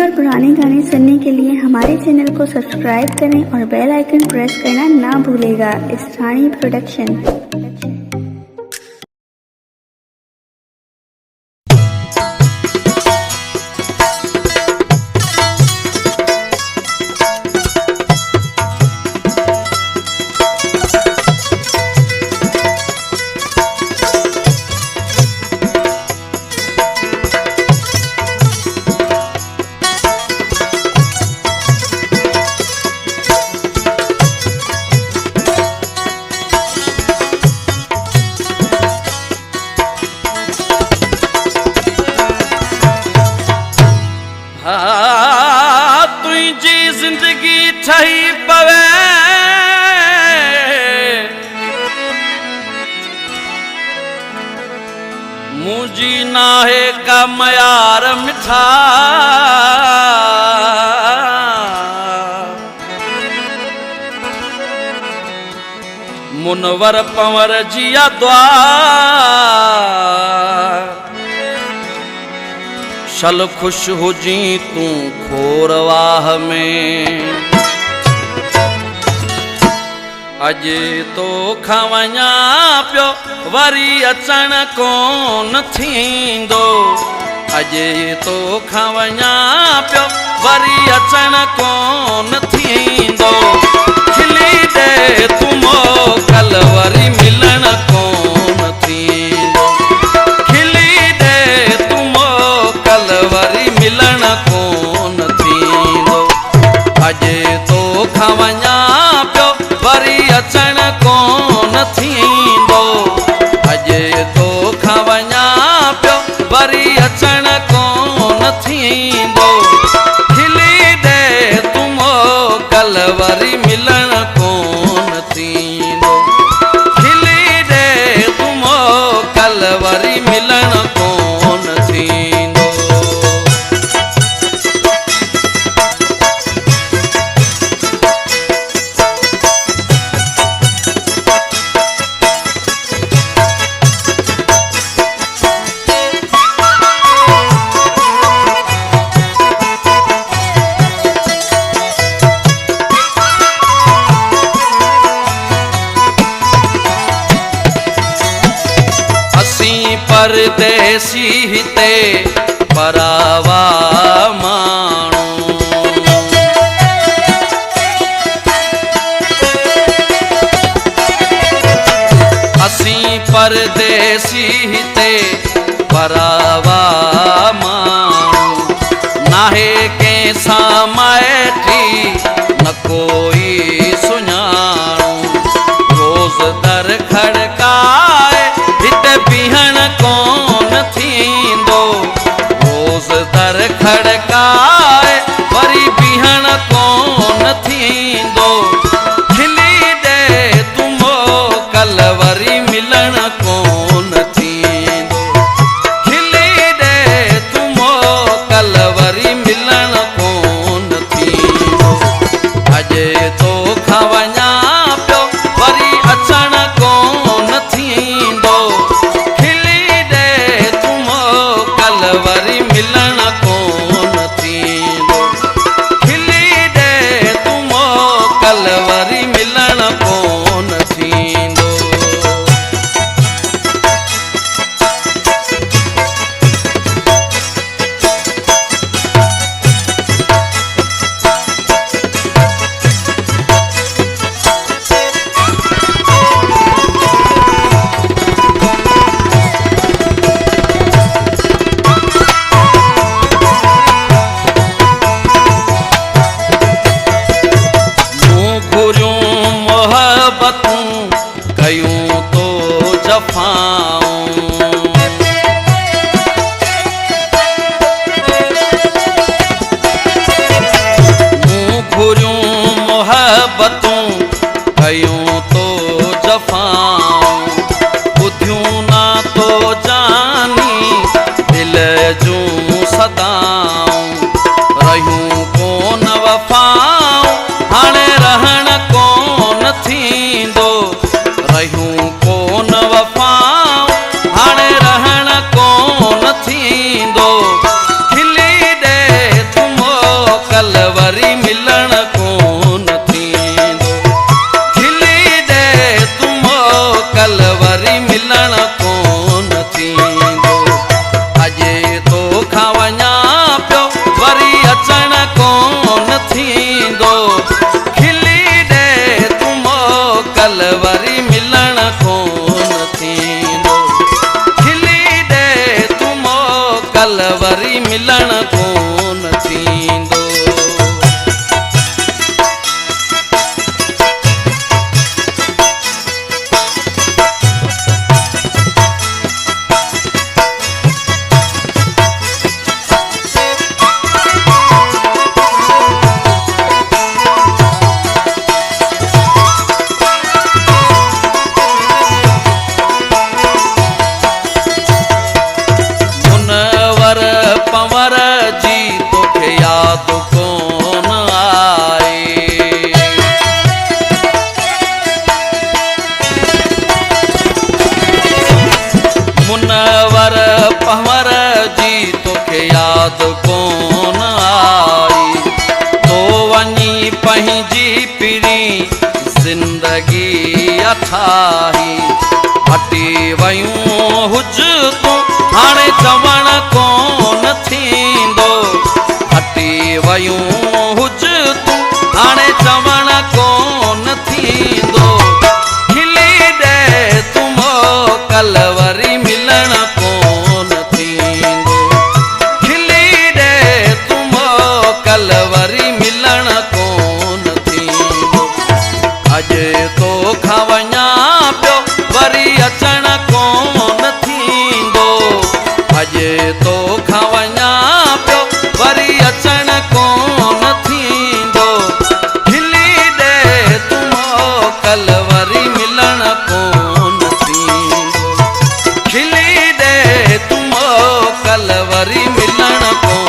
और पुराने गाने सुनने के लिए हमारे चैनल को सब्सक्राइब करें और बेल आइकन प्रेस करना ना भूलेगा। इस्रानी प्रोडक्शन। तुझी जिंदगी ठही पवे मुझी नाहे का मयार मिठा मुनवर पंवर जिया द्वार शल खुश हुजी तू खोरवाह में अजे तो खवञा पियो वरी अचण कोन थींदो अजे तो खवञा पियो वरी अचण कोन थींदो खिली दे तुमो कल वरी मिलण कोन थींदो वरी मिलन कोन थींदो अजे तो खवञा पियो वरी अचण कोन थींदो अजे तो खवञा पियो वरी अचण कोन थींदो खिली दे तुमो कल वरी मिलन कोन थींदो खिली दे तुमो कल वरी मिलन कोन थींदो। परदेसी हिते परावा माण्हू असीं परदेसी हिते परावा माण्हू नाहे कंहिंसां माइटी न कोई सुञाणू रोज़ दर खड़काए हिते बीहण कोन थींदो रोज़ दर खड़काए वरी बीहण कोन थींदो खिली दे तुमो कल वरी मिलण कोन थींदो खिली दे तुमो कल वरी मिलण कोन थींदो अजे तो खवञा पियो वरी अचण कोन थींदो वरी मिलन कोन थींदो खिली दे तुमो कल वरी मिलन कोन थींदो। कयूं तो जफ़ाऊं मूं घुरियूं मोहबतूं कयूं तो जफ़ाऊं ॿुधियूं ना तो जानी दिल जूं सदाऊं रहियूं कोन वफ़ाऊं हाणे रहण कोन थींदो रहियूं कोन वफ़ाऊं हाणे रहण कोन थींदो खिली दे तुमो कल वरी मिलण कोन थींदो। पंवर जी तोखे याद कोन आए। मुनवर पंवर जी तोखे याद कोन आई। तो वञी पंहिंजी पिड़ी ज़िंदगी अथाही हटी वयूं हुज तूं हाणे चवण कोन थींदो। हटी वयूं हुज तूं हाणे चवण कोन थींदो। खिली ॾे तूं मोकल वरी मिलण कोन थींदो। खिली ॾे तूं मोकल वरी मिलण कोन थींदो। अॼु तोखां वञा पियो वरी अचण कोन थींदो। अॼु तोखां वञा पियो वरी अचण कोन थींदो। खिली ॾे तूं मोकल वरी मिलण कोन थींदो। खिली ॾे तूं मोकल वरी मिलण कोन